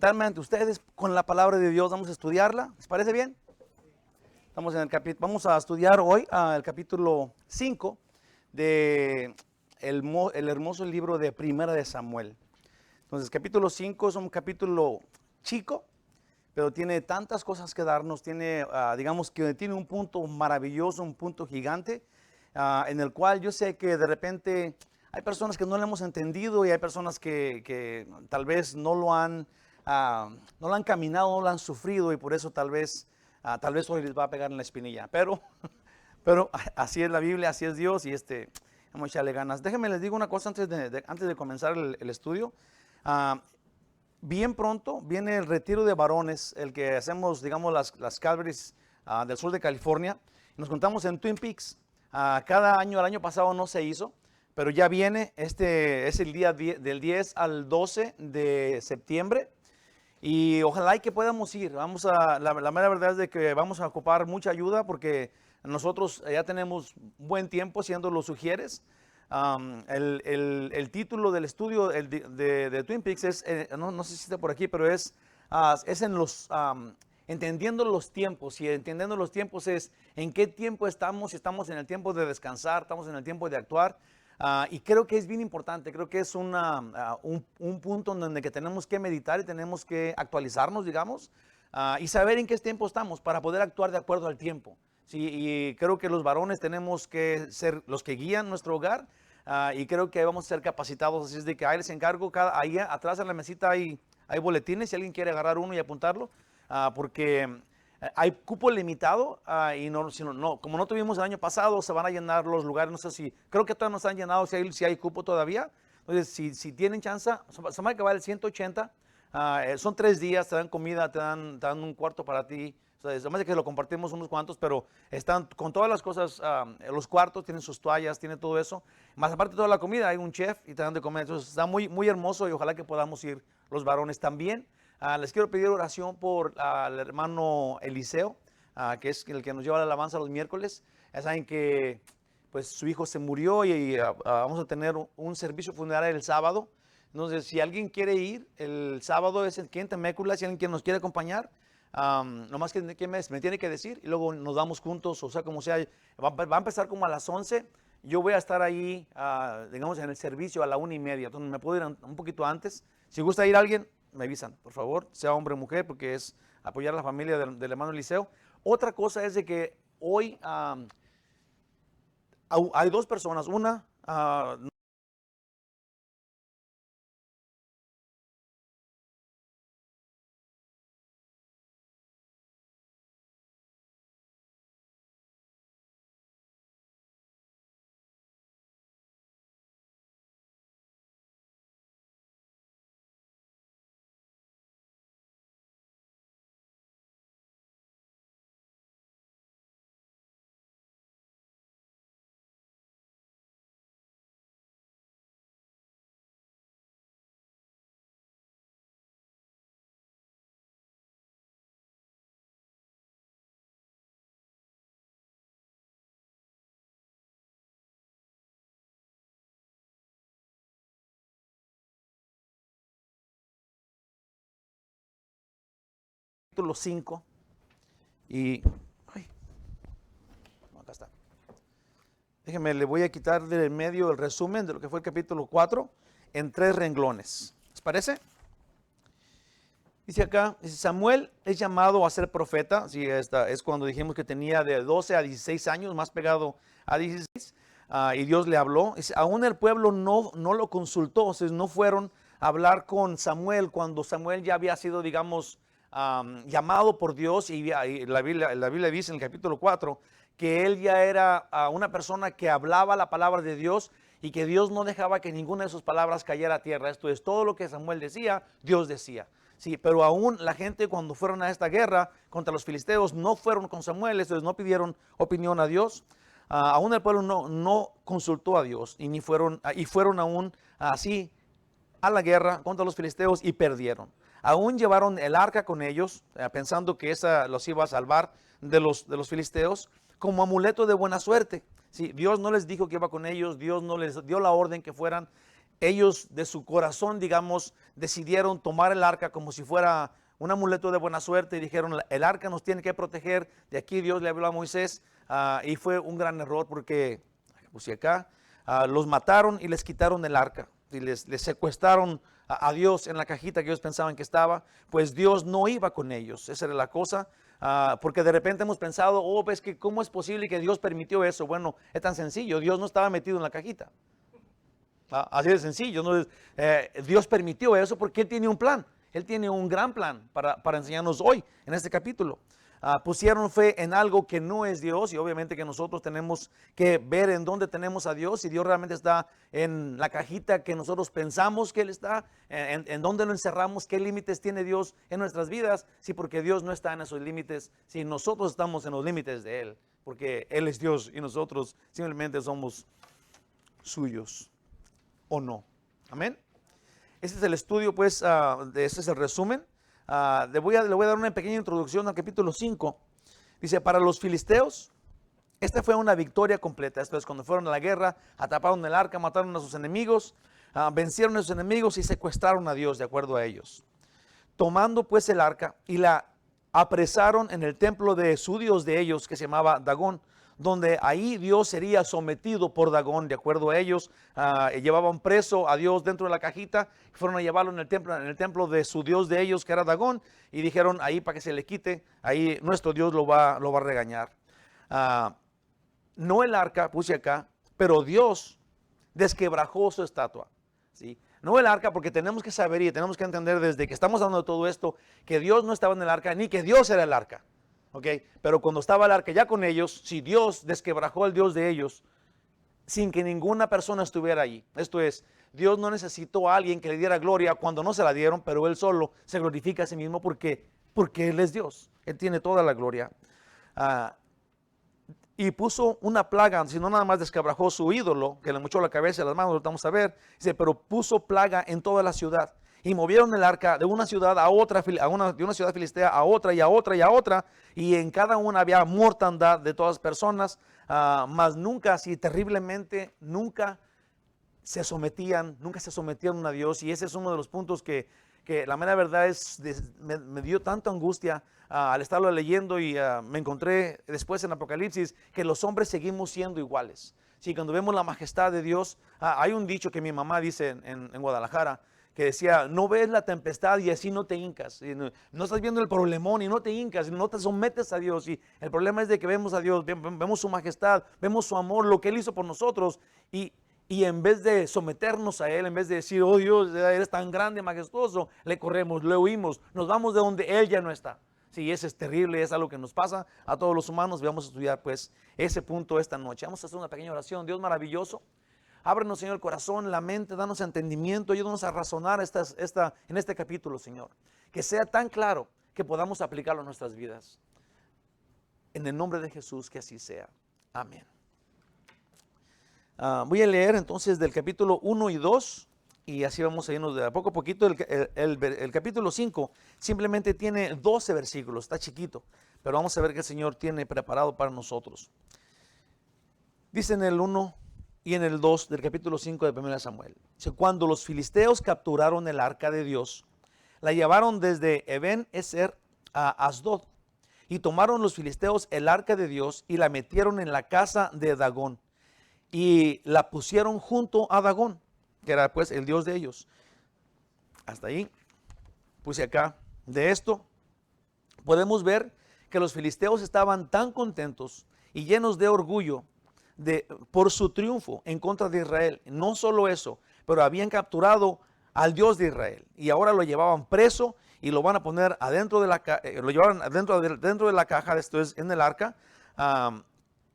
Darme ante ustedes con la palabra de Dios. Vamos a estudiarla. ¿Les parece bien? Estamos en el vamos a estudiar hoy el capítulo 5 de el hermoso libro de Primera de Samuel. Entonces, capítulo 5 es un capítulo chico, pero tiene tantas cosas que darnos. Tiene, digamos que tiene un punto maravilloso, un punto gigante, en el cual yo sé que de repente hay personas que no lo hemos entendido y hay personas que tal vez no lo han caminado, no lo han sufrido y por eso tal vez hoy les va a pegar en la espinilla. Pero así es la Biblia, así es Dios y vamos a echarle ganas. Déjenme les digo una cosa antes de comenzar el estudio. Bien pronto viene el retiro de varones, el que hacemos, digamos, las Calvaries del sur de California. Nos juntamos en Twin Peaks. Cada año, el año pasado no se hizo, pero ya viene, es el día del 10 al 12 de septiembre. Y ojalá y que podamos ir. La mera verdad es de que vamos a ocupar mucha ayuda porque nosotros ya tenemos buen tiempo siendo los sugieres. El título del estudio de Twin Peaks es, no sé si está por aquí, pero es en entendiendo los tiempos. Y entendiendo los tiempos es en qué tiempo estamos, si estamos en el tiempo de descansar, estamos en el tiempo de actuar. Y creo que es bien importante, creo que es un punto en donde que tenemos que meditar y tenemos que actualizarnos, digamos, y saber en qué tiempo estamos para poder actuar de acuerdo al tiempo. Sí, y creo que los varones tenemos que ser los que guían nuestro hogar, y creo que vamos a ser capacitados, así es de que ahí les encargo, ahí atrás en la mesita hay boletines, si alguien quiere agarrar uno y apuntarlo, porque hay cupo limitado, y como no tuvimos el año pasado, se van a llenar los lugares, no sé si, creo que todavía no se han llenado, si hay cupo todavía. Entonces, si tienen chance, se va a acabar el 180, son 3 días, te dan comida, te dan un cuarto para ti. O sea, además de que lo compartimos unos cuantos, pero están con todas las cosas, los cuartos, tienen sus toallas, tiene todo eso. Más aparte de toda la comida, hay un chef y te dan de comer. Entonces está muy, muy hermoso y ojalá que podamos ir los varones también. Les quiero pedir oración por el hermano Eliseo, que es el que nos lleva la alabanza los miércoles. Ya saben que pues, su hijo se murió y vamos a tener un servicio funerario el sábado. Entonces, si alguien quiere ir, el sábado es aquí en Temécula, si alguien nos quiere acompañar, nomás que me tiene que decir y luego nos damos juntos, o sea, como sea, va a empezar como a las 11. Yo voy a estar ahí, digamos, en el servicio a la 1:30, entonces me puedo ir un poquito antes. Si gusta ir alguien, me avisan, por favor, sea hombre o mujer, porque es apoyar a la familia del hermano Eliseo. Otra cosa es de que hoy hay 2 personas, una capítulo 5 y ay, no, acá está. Déjenme, le voy a quitar del medio el resumen de lo que fue el capítulo 4 en 3 renglones. ¿Les parece? Dice acá, Samuel es llamado a ser profeta. Sí, esta es cuando dijimos que tenía de 12 a 16 años, más pegado a 16, y Dios le habló. Dice, aún el pueblo no lo consultó, o sea, no fueron a hablar con Samuel cuando Samuel ya había sido, digamos, llamado por Dios, y la Biblia dice en el capítulo 4 que él ya era una persona que hablaba la palabra de Dios y que Dios no dejaba que ninguna de sus palabras cayera a tierra. Esto es, todo lo que Samuel decía, Dios decía. Sí, pero aún la gente cuando fueron a esta guerra contra los filisteos no fueron con Samuel, entonces no pidieron opinión a Dios. Aún el pueblo no consultó a Dios y fueron aún así a la guerra contra los filisteos y perdieron. Aún llevaron el arca con ellos, pensando que esa los iba a salvar de los filisteos, como amuleto de buena suerte. Sí, Dios no les dijo que iba con ellos, Dios no les dio la orden que fueran. ellos de su corazón, digamos, decidieron tomar el arca como si fuera un amuleto de buena suerte y dijeron, el arca nos tiene que proteger. De aquí Dios le habló a Moisés y fue un gran error porque, puse acá, los mataron y les quitaron el arca y les secuestraron a Dios en la cajita que ellos pensaban que estaba, pues Dios no iba con ellos. Esa era la cosa. Porque de repente hemos pensado, oh, pues que cómo es posible que Dios permitió eso. Bueno, es tan sencillo, Dios no estaba metido en la cajita. Así de sencillo, ¿no? Dios permitió eso porque Él tiene un plan. Él tiene un gran plan para enseñarnos hoy en este capítulo. Pusieron fe en algo que no es Dios y obviamente que nosotros tenemos que ver en dónde tenemos a Dios, si Dios realmente está en la cajita que nosotros pensamos que Él está, en dónde lo encerramos, qué límites tiene Dios en nuestras vidas, sí, porque Dios no está en esos límites, si nosotros estamos en los límites de Él, porque Él es Dios y nosotros simplemente somos suyos o no. Amén. Este es el estudio, pues, este es el resumen. Le voy a dar una pequeña introducción al capítulo 5. Dice, para los filisteos, esta fue una victoria completa. Esto es, cuando fueron a la guerra, atraparon el arca, mataron a sus enemigos, vencieron a sus enemigos y secuestraron a Dios, de acuerdo a ellos. Tomando pues el arca y la apresaron en el templo de su Dios de ellos, que se llamaba Dagón, donde ahí Dios sería sometido por Dagón, de acuerdo a ellos. Llevaban preso a Dios dentro de la cajita, fueron a llevarlo en el templo de su Dios de ellos, que era Dagón, y dijeron ahí para que se le quite, ahí nuestro Dios lo va a regañar. No el arca, puse acá, pero Dios desquebrajó su estatua, ¿sí? No el arca, porque tenemos que saber y tenemos que entender desde que estamos hablando de todo esto, que Dios no estaba en el arca, ni que Dios era el arca. Okay. Pero cuando estaba el arca ya con ellos, si Dios desquebrajó al Dios de ellos, sin que ninguna persona estuviera allí. Esto es, Dios no necesitó a alguien que le diera gloria cuando no se la dieron, pero Él solo se glorifica a sí mismo porque Él es Dios. Él tiene toda la gloria. Y puso una plaga, si no nada más desquebrajó su ídolo, que le mochó la cabeza y las manos, lo vamos a ver. Dice, pero puso plaga en toda la ciudad. Y movieron el arca de una ciudad a otra, de una ciudad filistea a otra y a otra y a otra. Y en cada una había mortandad de todas las personas, mas nunca, así terriblemente, nunca se sometían a Dios. Y ese es uno de los puntos que la mera verdad es, me dio tanta angustia al estarlo leyendo y me encontré después en Apocalipsis que los hombres seguimos siendo iguales. Sí, cuando vemos la majestad de Dios, hay un dicho que mi mamá dice en Guadalajara, que decía, no ves la tempestad y así no te hincas. No estás viendo el problemón y no te hincas, y no te sometes a Dios. Y el problema es de que vemos a Dios, vemos su majestad, vemos su amor, lo que Él hizo por nosotros. Y en vez de someternos a Él, en vez de decir, oh Dios, eres tan grande, majestuoso, le corremos, le huimos, nos vamos de donde Él ya no está. Sí, eso es terrible, es algo que nos pasa a todos los humanos. Vamos a estudiar pues ese punto esta noche. Vamos a hacer una pequeña oración. Dios maravilloso, ábrenos, Señor, el corazón, la mente, danos entendimiento, ayúdanos a razonar en este capítulo, Señor. Que sea tan claro que podamos aplicarlo a nuestras vidas. En el nombre de Jesús, que así sea. Amén. Voy a leer entonces del capítulo 1 y 2 y así vamos a irnos de a poco a poquito. El capítulo 5 simplemente tiene 12 versículos, está chiquito, pero vamos a ver qué el Señor tiene preparado para nosotros. Dice en el 1 y en el 2 del capítulo 5 de 1 Samuel. Dice, cuando los filisteos capturaron el arca de Dios, la llevaron desde Eben-ezer a Asdod, y tomaron los filisteos el arca de Dios y la metieron en la casa de Dagón, y la pusieron junto a Dagón, que era pues el dios de ellos. Hasta ahí puse acá. De esto podemos ver que los filisteos estaban tan contentos y llenos de orgullo por su triunfo en contra de Israel. No solo eso, pero habían capturado al Dios de Israel y ahora lo llevaban preso y lo van a poner adentro de la lo llevaron dentro de la caja, esto es en el arca,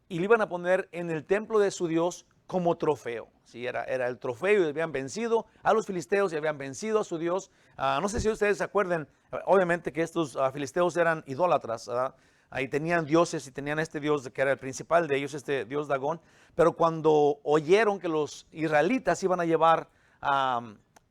y le iban a poner en el templo de su Dios como trofeo. Sí, era el trofeo y habían vencido a los filisteos y habían vencido a su Dios. No sé si ustedes se acuerdan, obviamente que estos filisteos eran idólatras, ahí tenían dioses y tenían este dios que era el principal de ellos, este dios Dagón, pero cuando oyeron que los israelitas iban a llevar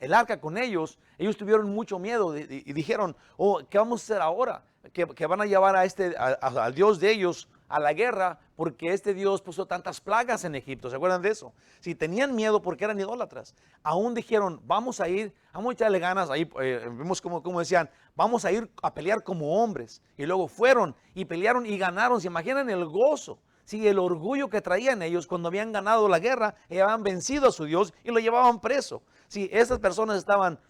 el arca con ellos tuvieron mucho miedo y dijeron, oh, ¿qué vamos a hacer ahora? Que van a llevar al dios de ellos a la guerra porque este Dios puso tantas plagas en Egipto. ¿Se acuerdan de eso? Si tenían miedo porque eran idólatras, aún dijeron, vamos a echarle ganas. Ahí vimos como decían, vamos a ir a pelear como hombres. Y luego fueron y pelearon y ganaron. ¿Se imaginan el gozo? Sí, el orgullo que traían ellos cuando habían ganado la guerra y habían vencido a su Dios y lo llevaban preso. Sí, esas personas estaban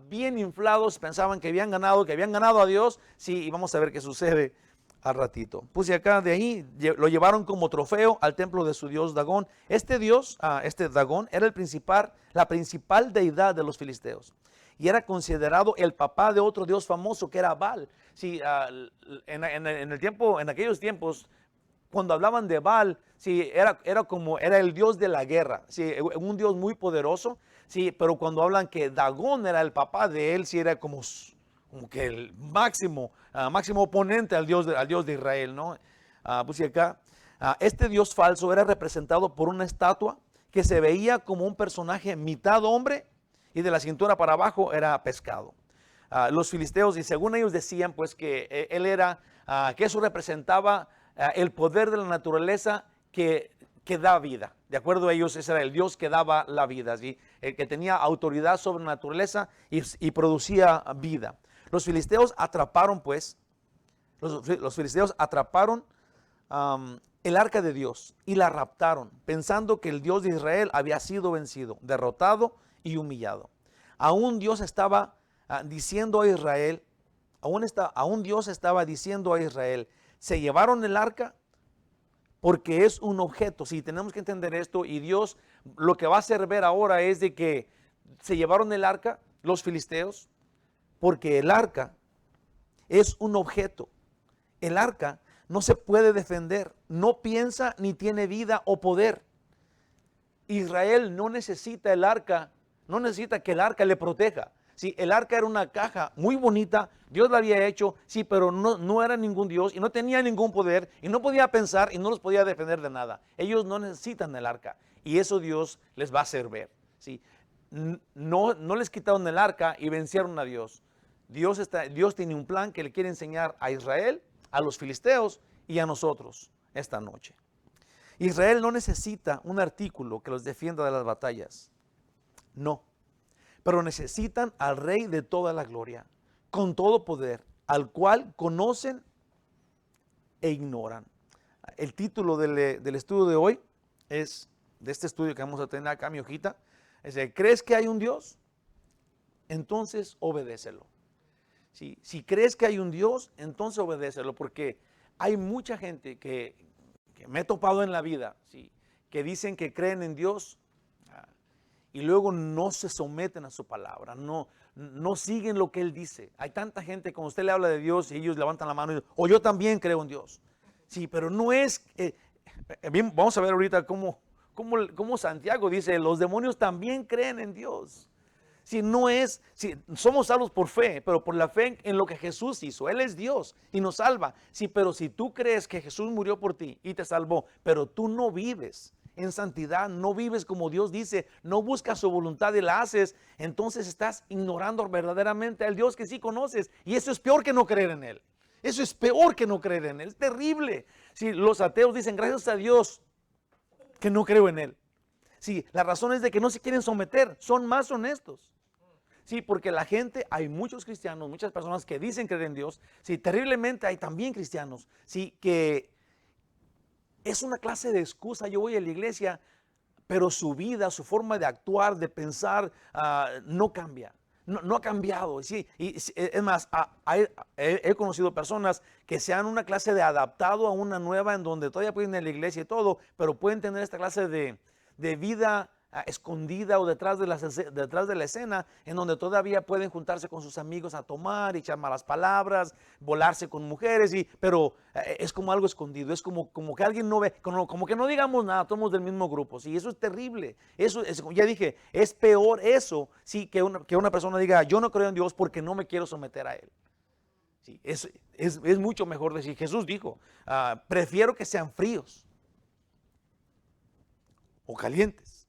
bien inflados, pensaban que habían ganado a Dios. Sí, y vamos a ver qué sucede al ratito. Puse acá, de ahí lo llevaron como trofeo al templo de su dios Dagón. Este dios, este Dagón, era la principal deidad de los filisteos. Y era considerado el papá de otro dios famoso que era Baal. Sí, en aquellos tiempos, cuando hablaban de Baal, sí, era el dios de la guerra, sí, un dios muy poderoso, sí, pero cuando hablan que Dagón era el papá de él, sí, era como que el máximo oponente al Dios de Israel, ¿no? Puse acá, este Dios falso era representado por una estatua que se veía como un personaje mitad hombre y de la cintura para abajo era pescado. Los filisteos, y según ellos decían, pues que que eso representaba el poder de la naturaleza que da vida. De acuerdo a ellos, ese era el Dios que daba la vida, ¿sí? El que tenía autoridad sobre la naturaleza y producía vida. Los filisteos atraparon, el arca de Dios y la raptaron, pensando que el Dios de Israel había sido vencido, derrotado y humillado. Aún Dios estaba diciendo a Israel, aún Dios estaba diciendo a Israel, se llevaron el arca porque es un objeto. Sí, tenemos que entender esto, y Dios lo que va a hacer ver ahora es de que se llevaron el arca, los filisteos, porque el arca es un objeto. El arca no se puede defender, no piensa ni tiene vida o poder. Israel no necesita el arca, no necesita que el arca le proteja. Sí, el arca era una caja muy bonita, Dios la había hecho, sí, pero no era ningún Dios y no tenía ningún poder y no podía pensar y no los podía defender de nada. Ellos no necesitan el arca y eso Dios les va a hacer ver. Sí, no les quitaron el arca y vencieron a Dios. Dios tiene un plan que le quiere enseñar a Israel, a los filisteos y a nosotros esta noche. Israel no necesita un artículo que los defienda de las batallas. No. Pero necesitan al Rey de toda la gloria, con todo poder, al cual conocen e ignoran. El título del estudio de hoy es, de este estudio que vamos a tener acá, mi hojita, es: ¿crees que hay un Dios? Entonces obedécelo. Si crees que hay un Dios, entonces obedécelo, porque hay mucha gente que me he topado en la vida, ¿sí?, que dicen que creen en Dios y luego no se someten a su palabra, no siguen lo que Él dice. Hay tanta gente, cuando usted le habla de Dios y ellos levantan la mano y dicen, yo también creo en Dios. Sí, pero no es, bien, vamos a ver ahorita cómo Santiago dice, los demonios también creen en Dios. Si somos salvos por fe, pero por la fe en lo que Jesús hizo. Él es Dios y nos salva. Sí, pero si tú crees que Jesús murió por ti y te salvó, pero tú no vives en santidad, no vives como Dios dice, no buscas su voluntad y la haces, entonces estás ignorando verdaderamente al Dios que sí conoces. Y eso es peor que no creer en Él. Eso es peor que no creer en Él. Es terrible. Si los ateos dicen, gracias a Dios que no creo en Él. Sí, la razón es de que no se quieren someter, son más honestos. Sí, porque la gente, hay muchos cristianos, muchas personas que dicen creer en Dios. Sí, terriblemente hay también cristianos, sí, que es una clase de excusa. Yo voy a la iglesia, pero su vida, su forma de actuar, de pensar, no cambia. No ha cambiado. Sí, y es más, he conocido personas que se han una clase de adaptado a una nueva en donde todavía pueden ir a la iglesia y todo, pero pueden tener esta clase de vida escondida o detrás de la escena, en donde todavía pueden juntarse con sus amigos a tomar y echar malas palabras, volarse con mujeres, pero es como algo escondido, es como que alguien no ve, como que no digamos nada, somos del mismo grupo. Sí, eso es terrible. Eso es, ya dije, es peor eso, sí, que una persona diga, yo no creo en Dios porque no me quiero someter a Él. Sí, es mucho mejor decir, Jesús dijo, prefiero que sean fríos o calientes,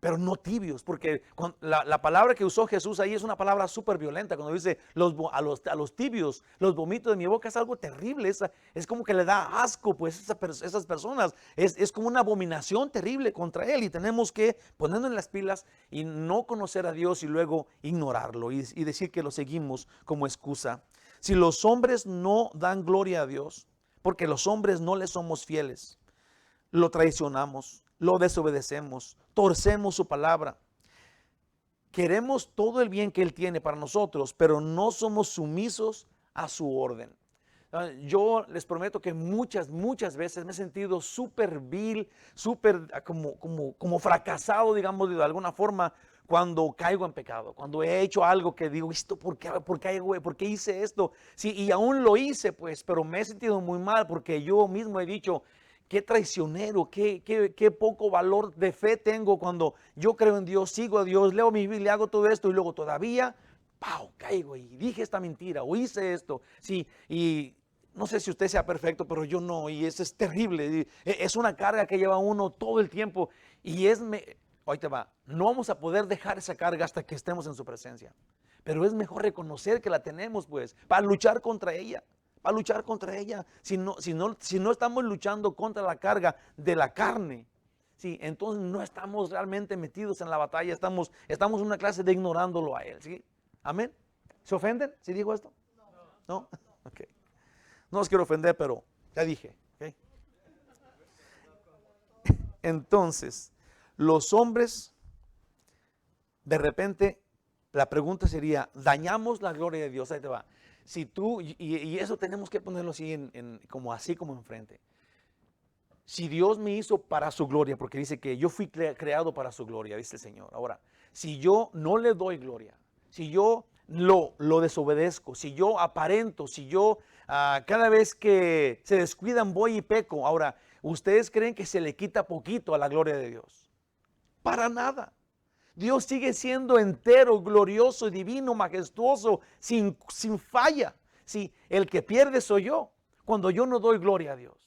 pero no tibios, porque la palabra que usó Jesús ahí es una palabra súper violenta. Cuando dice a los tibios, los vomito de mi boca, es algo terrible. Es como que le da asco, pues, esas personas. Es como una abominación terrible contra Él, y tenemos que ponernos en las pilas y no conocer a Dios y luego ignorarlo y decir que lo seguimos como excusa. Si los hombres no dan gloria a Dios, porque los hombres no le somos fieles, lo traicionamos, lo desobedecemos, torcemos su palabra. Queremos todo el bien que Él tiene para nosotros, pero no somos sumisos a su orden. Yo les prometo que muchas veces me he sentido súper vil, súper como fracasado, digamos, de alguna forma, cuando caigo en pecado, cuando he hecho algo que digo, ¿esto por qué hice esto? Sí, y aún lo hice, pues, pero me he sentido muy mal porque yo mismo he dicho, qué traicionero, qué poco valor de fe tengo cuando yo creo en Dios, sigo a Dios, leo mi Biblia, hago todo esto y luego todavía, ¡pau!, caigo y dije esta mentira o hice esto. Sí, y no sé si usted sea perfecto, pero yo no, y eso es terrible. Es una carga que lleva uno todo el tiempo y hoy te va, no vamos a poder dejar esa carga hasta que estemos en su presencia. Pero es mejor reconocer que la tenemos, pues, para luchar contra ella. Para luchar contra ella. Si no estamos luchando contra la carga de la carne, ¿sí?, entonces no estamos realmente metidos en la batalla. Estamos en una clase de ignorándolo a Él. ¿Sí? Amén. ¿Se ofenden si digo esto? No. Ok. No os quiero ofender, pero ya dije. ¿Okay? Entonces, los hombres, de repente, la pregunta sería, ¿dañamos la gloria de Dios? Ahí te va. Si tú, y eso tenemos que ponerlo así como enfrente. Si Dios me hizo para su gloria, porque dice que yo fui creado para su gloria, dice el Señor. Ahora, si yo no le doy gloria, si yo lo desobedezco, si yo aparento, si yo cada vez que se descuidan voy y peco. Ahora, ¿ustedes creen que se le quita poquito a la gloria de Dios? Para nada. Dios sigue siendo entero, glorioso, divino, majestuoso, sin falla. ¿Sí? El que pierde soy yo cuando yo no doy gloria a Dios.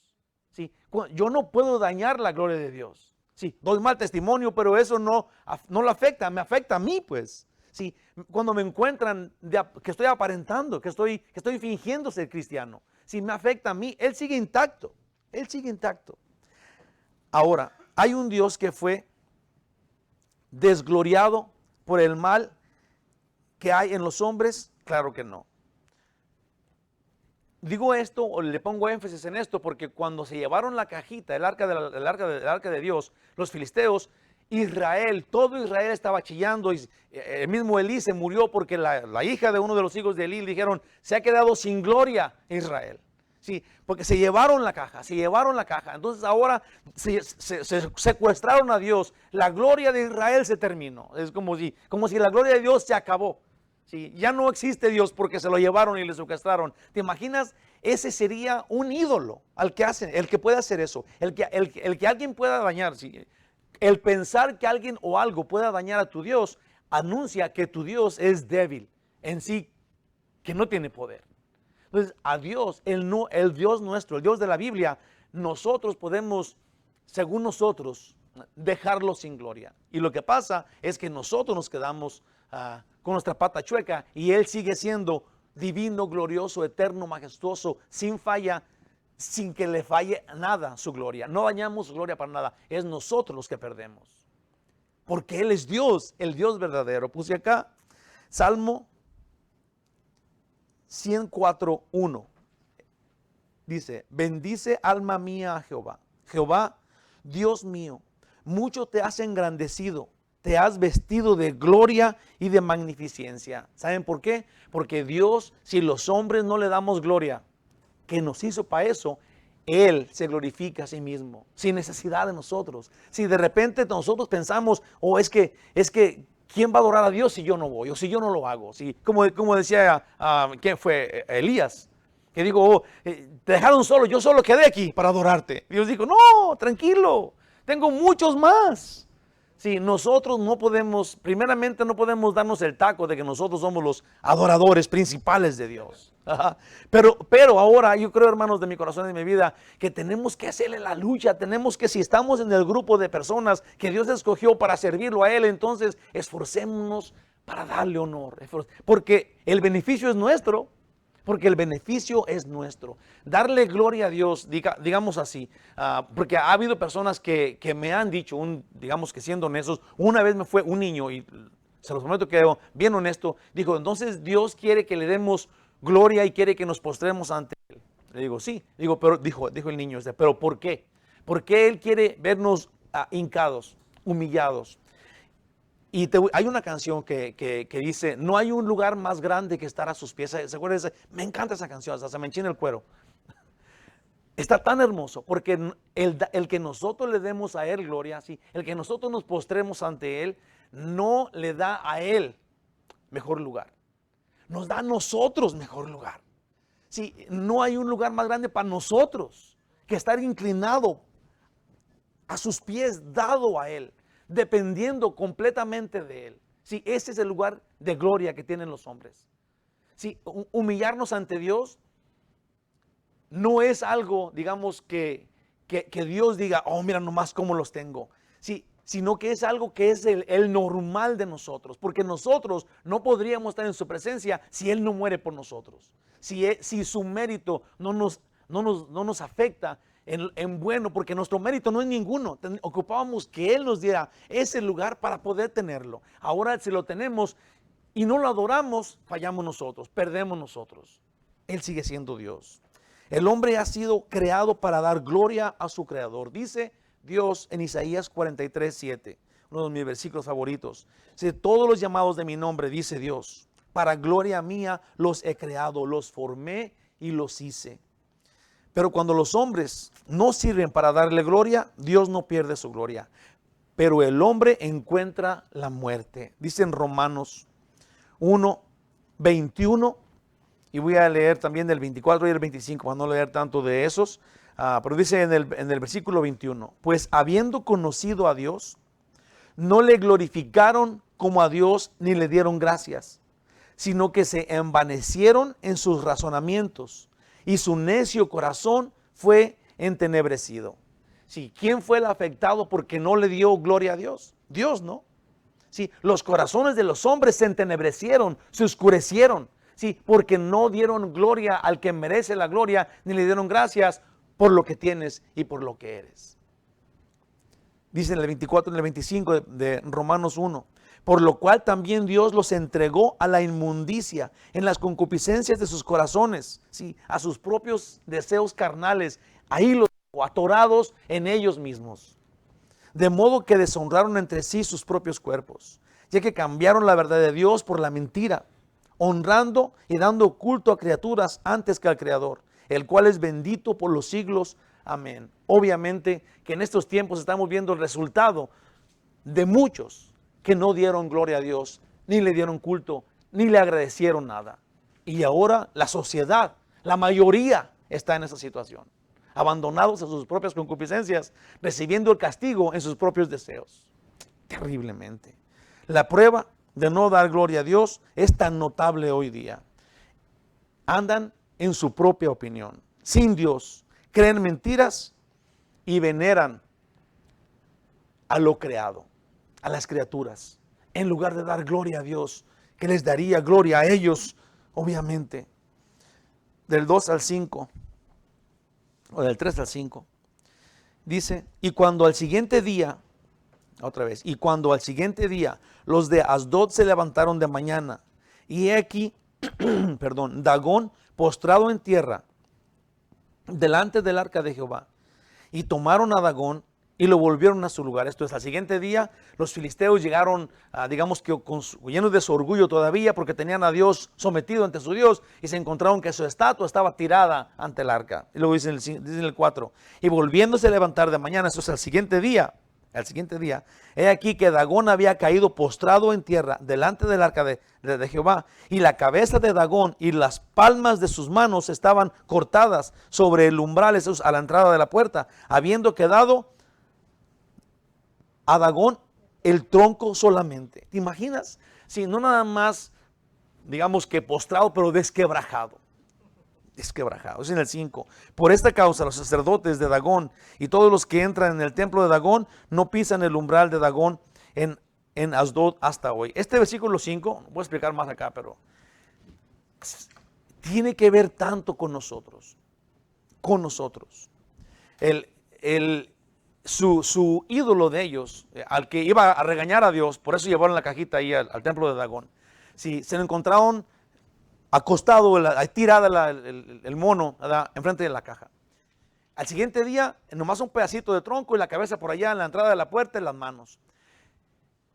¿Sí? Yo no puedo dañar la gloria de Dios. Sí, doy mal testimonio, pero eso no lo afecta, me afecta a mí, pues. Sí, cuando me encuentran que estoy aparentando, que estoy fingiendo ser cristiano, sí, me afecta a mí. Él sigue intacto. Él sigue intacto. Ahora, hay un Dios que fue desgloriado por el mal que hay en los hombres. Claro que no. Digo esto, o le pongo énfasis en esto, porque cuando se llevaron la cajita, el arca de Dios, los filisteos, todo Israel estaba chillando, y el mismo Elí se murió porque la hija de uno de los hijos de Elí dijeron, se ha quedado sin gloria Israel. Sí, porque se llevaron la caja. Entonces ahora se secuestraron a Dios. La gloria de Israel se terminó. Es como si la gloria de Dios se acabó. Sí, ya no existe Dios porque se lo llevaron y le secuestraron. ¿Te imaginas? Ese sería un ídolo el que puede hacer eso. El que alguien pueda dañar. ¿Sí? El pensar que alguien o algo pueda dañar a tu Dios anuncia que tu Dios es débil en sí, que no tiene poder. Entonces, a Dios, el Dios nuestro, el Dios de la Biblia, nosotros podemos, según nosotros, dejarlo sin gloria. Y lo que pasa es que nosotros nos quedamos con nuestra pata chueca y Él sigue siendo divino, glorioso, eterno, majestuoso, sin falla, sin que le falle nada su gloria. No dañamos su gloria para nada. Es nosotros los que perdemos. Porque Él es Dios, el Dios verdadero. Puse acá, Salmo 104:1. Dice, bendice alma mía a Jehová. Jehová, Dios mío, mucho te has engrandecido, te has vestido de gloria y de magnificencia. ¿Saben por qué? Porque Dios, si los hombres no le damos gloria, que nos hizo para eso, Él se glorifica a sí mismo, sin necesidad de nosotros. Si de repente nosotros pensamos, es que ¿quién va a adorar a Dios si yo no voy o si yo no lo hago? ¿Sí? Como decía, ¿quién fue? Elías, que digo, te dejaron solo, yo solo quedé aquí para adorarte. Dios dijo, no, tranquilo, tengo muchos más. Sí, nosotros primeramente no podemos darnos el taco de que nosotros somos los adoradores principales de Dios. Ajá. Pero ahora yo creo, hermanos, de mi corazón y de mi vida, que tenemos que hacerle la lucha. Tenemos que, si estamos en el grupo de personas que Dios escogió para servirlo a Él, entonces esforcémonos para darle honor. Porque el beneficio es nuestro. Porque el beneficio es nuestro. Darle gloria a Dios, digamos así. Porque ha habido personas que me han dicho, digamos que siendo honestos, una vez me fue un niño y se los prometo que bien honesto, dijo, entonces Dios quiere que le demos gloria y quiere que nos postremos ante Él. Le digo, sí. Pero dijo el niño, pero ¿por qué? ¿Por qué Él quiere vernos hincados, humillados? Y hay una canción que dice, no hay un lugar más grande que estar a sus pies. ¿Se acuerdan? Me encanta esa canción, hasta se me enchina el cuero. Está tan hermoso, porque el que nosotros le demos a Él gloria, ¿sí? El que nosotros nos postremos ante Él, no le da a Él mejor lugar. Nos da a nosotros mejor lugar. Sí, no hay un lugar más grande para nosotros que estar inclinado a sus pies, dado a Él, dependiendo completamente de Él. Sí, ese es el lugar de gloria que tienen los hombres. Sí, humillarnos ante Dios no es algo, digamos, que Dios diga, oh, mira nomás cómo los tengo. Sí, sino que es algo que es el normal de nosotros, porque nosotros no podríamos estar en su presencia si Él no muere por nosotros. Si su mérito no nos afecta en bueno, porque nuestro mérito no es ninguno. Ocupábamos que Él nos diera ese lugar para poder tenerlo. Ahora si lo tenemos y no lo adoramos, fallamos nosotros, perdemos nosotros. Él sigue siendo Dios. El hombre ha sido creado para dar gloria a su creador. Dice Dios en Isaías 43:7, uno de mis versículos favoritos. Si todos los llamados de mi nombre, dice Dios, para gloria mía los he creado, los formé y los hice. Pero cuando los hombres no sirven para darle gloria, Dios no pierde su gloria. Pero el hombre encuentra la muerte. Dice en Romanos 1:21, y voy a leer también del 24 y el 25, para no leer tanto de esos. Pero dice en el versículo 21, pues habiendo conocido a Dios, no le glorificaron como a Dios ni le dieron gracias, sino que se envanecieron en sus razonamientos y su necio corazón fue entenebrecido. Sí, ¿quién fue el afectado porque no le dio gloria a Dios? Dios, ¿no? Sí, los corazones de los hombres se entenebrecieron, se oscurecieron, sí, porque no dieron gloria al que merece la gloria, ni le dieron gracias por lo que tienes y por lo que eres. Dice en el 24 y en el 25 de Romanos 1, por lo cual también Dios los entregó a la inmundicia en las concupiscencias de sus corazones, ¿sí? A sus propios deseos carnales, ahí los atorados en ellos mismos. De modo que deshonraron entre sí sus propios cuerpos, ya que cambiaron la verdad de Dios por la mentira, honrando y dando culto a criaturas antes que al Creador, el cual es bendito por los siglos. Amén. Obviamente que en estos tiempos estamos viendo el resultado de muchos que no dieron gloria a Dios, ni le dieron culto, ni le agradecieron nada. Y ahora la sociedad, la mayoría está en esa situación, abandonados a sus propias concupiscencias, recibiendo el castigo en sus propios deseos. Terriblemente. La prueba de no dar gloria a Dios es tan notable hoy día. Andan en su propia opinión, sin Dios, creen mentiras y veneran a lo creado, a las criaturas, en lugar de dar gloria a Dios, que les daría gloria a ellos, obviamente. Del 2 al 5, o del 3 al 5, dice, y cuando al siguiente día, otra vez, y cuando al siguiente día los de Asdod se levantaron de mañana, y he aquí, Dagón postrado en tierra, delante del arca de Jehová, y tomaron a Dagón y lo volvieron a su lugar. Esto es, al siguiente día los filisteos llegaron, digamos que llenos de su orgullo todavía, porque tenían a Dios sometido ante su Dios, y se encontraron que su estatua estaba tirada ante el arca. Y luego dice en el 4, y volviéndose a levantar de mañana, esto es al siguiente día, he aquí que Dagón había caído postrado en tierra delante del arca de Jehová, y la cabeza de Dagón y las palmas de sus manos estaban cortadas sobre el umbral, eso es, a la entrada de la puerta, habiendo quedado a Dagón el tronco solamente. ¿Te imaginas? Si no nada más, digamos que postrado, pero desquebrajado. desquebrajado. Es en el 5. Por esta causa los sacerdotes de Dagón y todos los que entran en el templo de Dagón no pisan el umbral de Dagón en Asdod hasta hoy. Este versículo 5, voy a explicar más acá, pero tiene que ver tanto con nosotros. Con nosotros. Su ídolo de ellos, al que iba a regañar a Dios, por eso llevaron la cajita ahí al templo de Dagón. Si se lo encontraron acostado, tirada el mono, ¿verdad?, enfrente de la caja. Al siguiente día, nomás un pedacito de tronco y la cabeza por allá en la entrada de la puerta y las manos.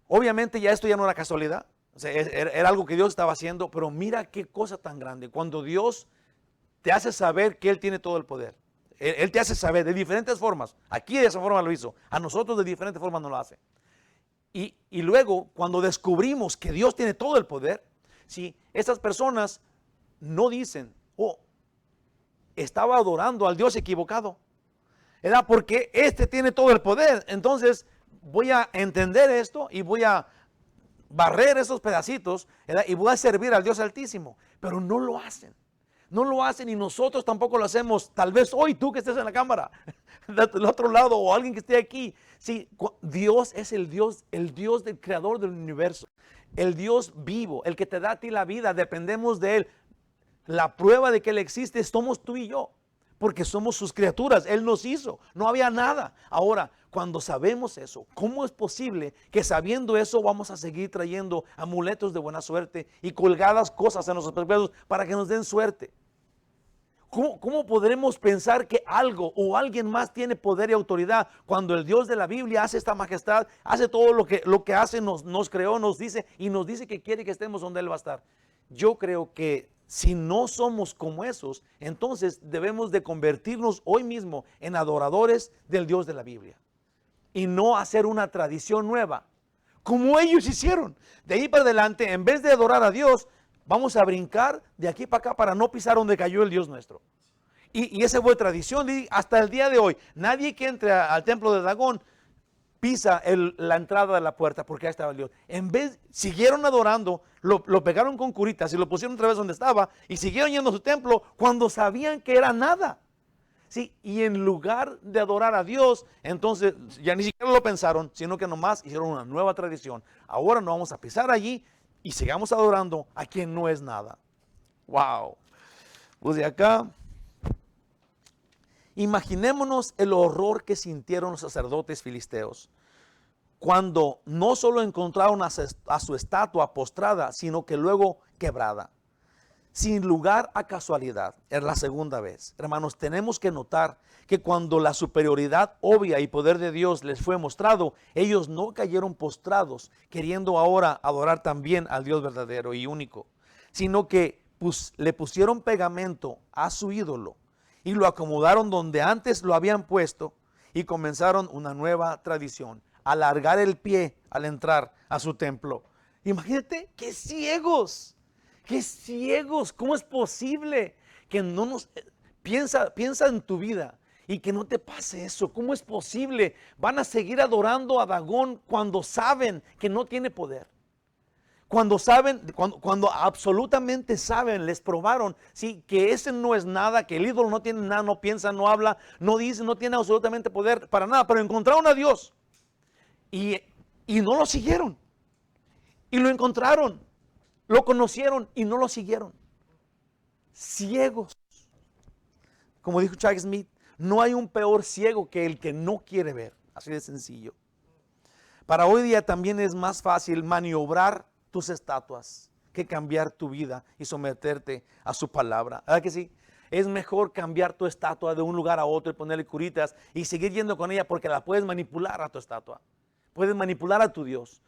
Obviamente ya esto ya no era casualidad, o sea, era algo que Dios estaba haciendo, pero mira qué cosa tan grande. Cuando Dios te hace saber que Él tiene todo el poder. Él te hace saber de diferentes formas. Aquí de esa forma lo hizo. A nosotros de diferentes formas no lo hace. Y luego, cuando descubrimos que Dios tiene todo el poder, ¿sí?, estas personas no dicen, oh, estaba adorando al Dios equivocado, ¿verdad?, porque este tiene todo el poder. Entonces voy a entender esto y voy a barrer esos pedacitos, ¿verdad?, y voy a servir al Dios Altísimo. Pero no lo hacen. No lo hacen y nosotros tampoco lo hacemos. Tal vez hoy tú que estés en la cámara, del otro lado, o alguien que esté aquí. Sí, Dios es el Dios del creador del universo. El Dios vivo, el que te da a ti la vida, dependemos de Él. La prueba de que Él existe somos tú y yo, porque somos sus criaturas. Él nos hizo, no había nada. Ahora, cuando sabemos eso, ¿cómo es posible que sabiendo eso vamos a seguir trayendo amuletos de buena suerte y colgadas cosas en nuestros pesos para que nos den suerte? ¿Cómo podremos pensar que algo o alguien más tiene poder y autoridad cuando el Dios de la Biblia hace esta majestad, hace todo lo que hace, nos creó, nos dice y nos dice que quiere que estemos donde Él va a estar? Yo creo que si no somos como esos, entonces debemos de convertirnos hoy mismo en adoradores del Dios de la Biblia y no hacer una tradición nueva, como ellos hicieron. De ahí para adelante, en vez de adorar a Dios, vamos a brincar de aquí para acá para no pisar donde cayó el Dios nuestro. Y esa fue tradición hasta el día de hoy. Nadie que entre al templo de Dagón pisa la entrada de la puerta porque ahí estaba el Dios. En vez, siguieron adorando, lo pegaron con curitas y lo pusieron otra vez donde estaba y siguieron yendo a su templo cuando sabían que era nada. Sí, y en lugar de adorar a Dios, entonces ya ni siquiera lo pensaron, sino que nomás hicieron una nueva tradición. Ahora no vamos a pisar allí y sigamos adorando a quien no es nada. Wow. Pues de acá, imaginémonos el horror que sintieron los sacerdotes filisteos cuando no solo encontraron a su estatua postrada, sino que luego quebrada. Sin lugar a casualidad, es la segunda vez. Hermanos, tenemos que notar que cuando la superioridad obvia y poder de Dios les fue mostrado, ellos no cayeron postrados, queriendo ahora adorar también al Dios verdadero y único, sino que le pusieron pegamento a su ídolo y lo acomodaron donde antes lo habían puesto y comenzaron una nueva tradición, alargar el pie al entrar a su templo. Imagínate, qué ciegos. ¡Qué ciegos! ¿Cómo es posible que no nos... Piensa en tu vida y que no te pase eso? ¿Cómo es posible? Van a seguir adorando a Dagón cuando saben que no tiene poder. Cuando saben, cuando absolutamente saben, les probaron, sí, que ese no es nada, que el ídolo no tiene nada, no piensa, no habla, no dice, no tiene absolutamente poder para nada, pero encontraron a Dios y no lo siguieron. Y lo encontraron. Lo conocieron y no lo siguieron. Ciegos. Como dijo Chuck Smith, no hay un peor ciego que el que no quiere ver. Así de sencillo. Para hoy día también es más fácil maniobrar tus estatuas que cambiar tu vida y someterte a su palabra. ¿Verdad que sí? Es mejor cambiar tu estatua de un lugar a otro y ponerle curitas y seguir yendo con ella porque la puedes manipular a tu estatua. Puedes manipular a tu Dios.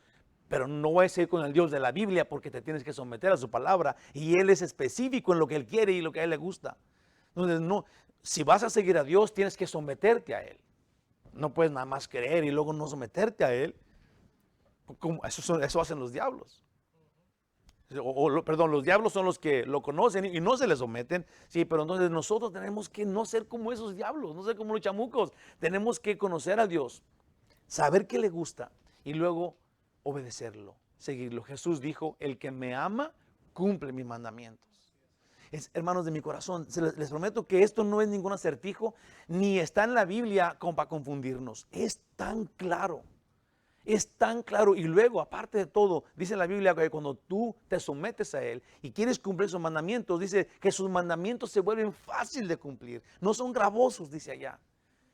Pero no vas a ir con el Dios de la Biblia porque te tienes que someter a su palabra y Él es específico en lo que Él quiere y lo que a Él le gusta. Entonces, no, si vas a seguir a Dios, tienes que someterte a Él. No puedes nada más creer y luego no someterte a Él. Eso hacen los diablos. Perdón, los diablos son los que lo conocen y no se le someten. Sí, pero entonces nosotros tenemos que no ser como esos diablos, no ser como los chamucos. Tenemos que conocer a Dios, saber qué le gusta y luego obedecerlo, seguirlo. Jesús dijo, el que me ama, cumple mis mandamientos. hermanos de mi corazón, les prometo que esto no es ningún acertijo, ni está en la Biblia como para confundirnos. Es tan claro. Es tan claro. Y luego, aparte de todo, dice la Biblia que cuando tú te sometes a Él y quieres cumplir sus mandamientos, dice que sus mandamientos se vuelven fácil de cumplir. No son gravosos, dice allá.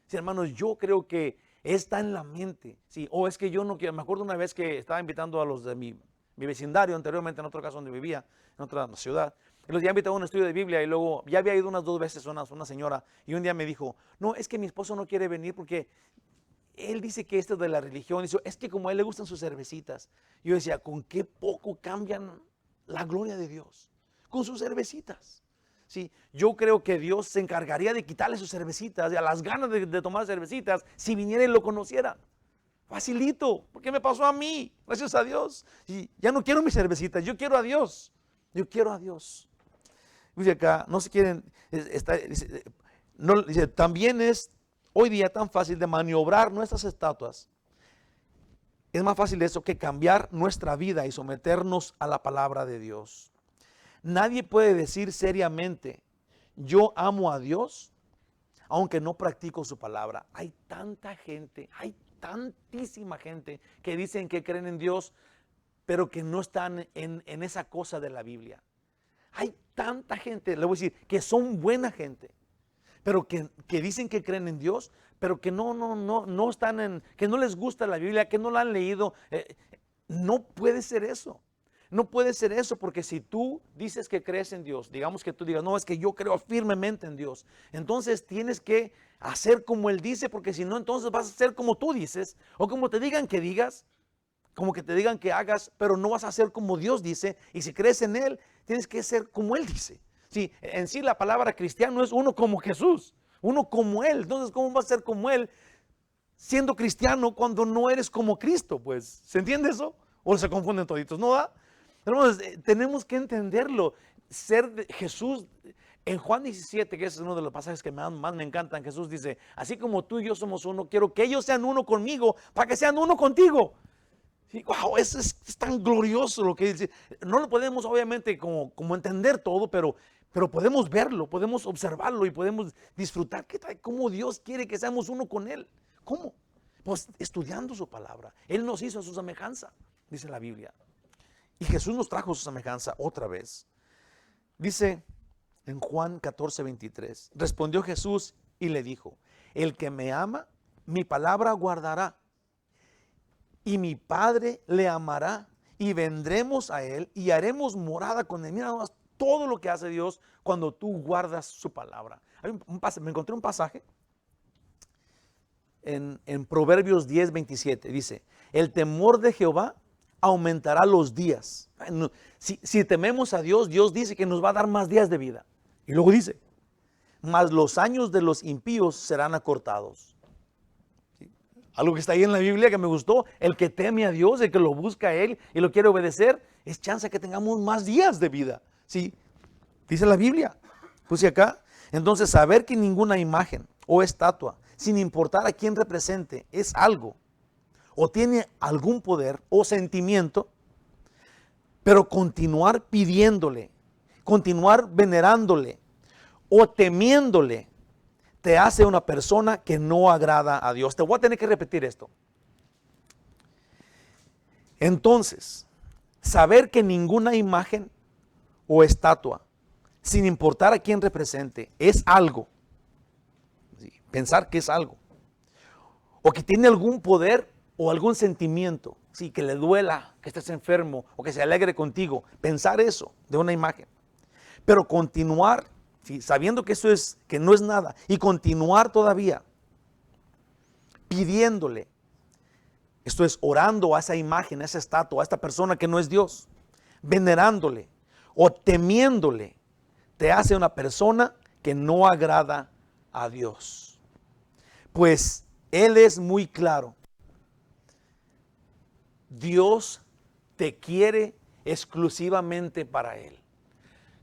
Sí, hermanos, yo creo que está en la mente. Sí, o es que yo no quiero. Me acuerdo una vez que estaba invitando a los de mi vecindario, anteriormente en otro caso donde vivía, en otra ciudad. Y los había invitado a un estudio de Biblia y luego ya había ido unas 2 veces una señora. Y un día me dijo, no, es que mi esposo no quiere venir porque él dice que esto de la religión, dice, es que como a él le gustan sus cervecitas. Yo decía, ¿con qué poco cambian la gloria de Dios? Con sus cervecitas. Sí, yo creo que Dios se encargaría de quitarle sus cervecitas, a las ganas de tomar cervecitas, si viniera y lo conociera. Facilito, porque me pasó a mí, gracias a Dios. Y ya no quiero mis cervecitas, yo quiero a Dios. Yo quiero a Dios. Dice acá, no se quieren, dice, también es hoy día tan fácil de maniobrar nuestras estatuas. Es más fácil eso que cambiar nuestra vida y someternos a la palabra de Dios. Nadie puede decir seriamente, yo amo a Dios, aunque no practico su palabra. Hay tanta gente, hay tantísima gente que dicen que creen en Dios, pero que no están en esa cosa de la Biblia. Hay tanta gente, le voy a decir, que son buena gente, pero que dicen que creen en Dios, pero que no están que no les gusta la Biblia, que no la han leído. No puede ser eso. No puede ser eso, porque si tú dices que crees en Dios, digamos que tú digas, no, es que yo creo firmemente en Dios, entonces tienes que hacer como Él dice, porque si no, entonces vas a hacer como tú dices, o como te digan que digas, como que te digan que hagas, pero no vas a hacer como Dios dice, y si crees en Él, tienes que ser como Él dice. Sí, en sí la palabra cristiano es uno como Jesús, uno como Él. Entonces, ¿cómo vas a ser como Él siendo cristiano cuando no eres como Cristo? Pues, ¿se entiende eso? ¿O se confunden toditos? ¿No da? Hermanos, tenemos que entenderlo. Ser de Jesús, en Juan 17, que es uno de los pasajes que más me encantan, Jesús dice, así como tú y yo somos uno, quiero que ellos sean uno conmigo, para que sean uno contigo. Sí, wow, eso es tan glorioso lo que dice. No lo podemos obviamente como entender todo, pero podemos verlo, podemos observarlo y podemos disfrutar cómo Dios quiere que seamos uno con Él. ¿Cómo? Pues estudiando su palabra. Él nos hizo a su semejanza, dice la Biblia. Y Jesús nos trajo su semejanza otra vez. Dice en Juan 14:23, respondió Jesús y le dijo, el que me ama, mi palabra guardará. Y mi Padre le amará y vendremos a Él y haremos morada con Él. Mira nomás todo lo que hace Dios cuando tú guardas su palabra. Me encontré un pasaje en Proverbios 10:27. Dice, el temor de Jehová aumentará los días. Si tememos a Dios, Dios dice que nos va a dar más días de vida. Y luego dice, mas los años de los impíos serán acortados. Algo que está ahí en la Biblia que me gustó, el que teme a Dios, el que lo busca a Él y lo quiere obedecer, es chance que tengamos más días de vida. ¿Sí? Dice la Biblia. Puse acá. Entonces, saber que ninguna imagen o estatua, sin importar a quién represente, es algo, o tiene algún poder o sentimiento, pero continuar pidiéndole, continuar venerándole o temiéndole, te hace una persona que no agrada a Dios. Te voy a tener que repetir esto. Entonces, saber que ninguna imagen o estatua, sin importar a quién represente, es algo. ¿Sí? Pensar que es algo. O que tiene algún poder o algún sentimiento. Sí, que le duela que estés enfermo o que se alegre contigo. Pensar eso de una imagen. Pero continuar, ¿sí? Sabiendo que eso es, que no es nada, y continuar todavía pidiéndole, esto es orando a esa imagen, a esa estatua, a esta persona que no es Dios, venerándole o temiéndole, te hace una persona que no agrada a Dios. Pues Él es muy claro. Dios te quiere exclusivamente para Él.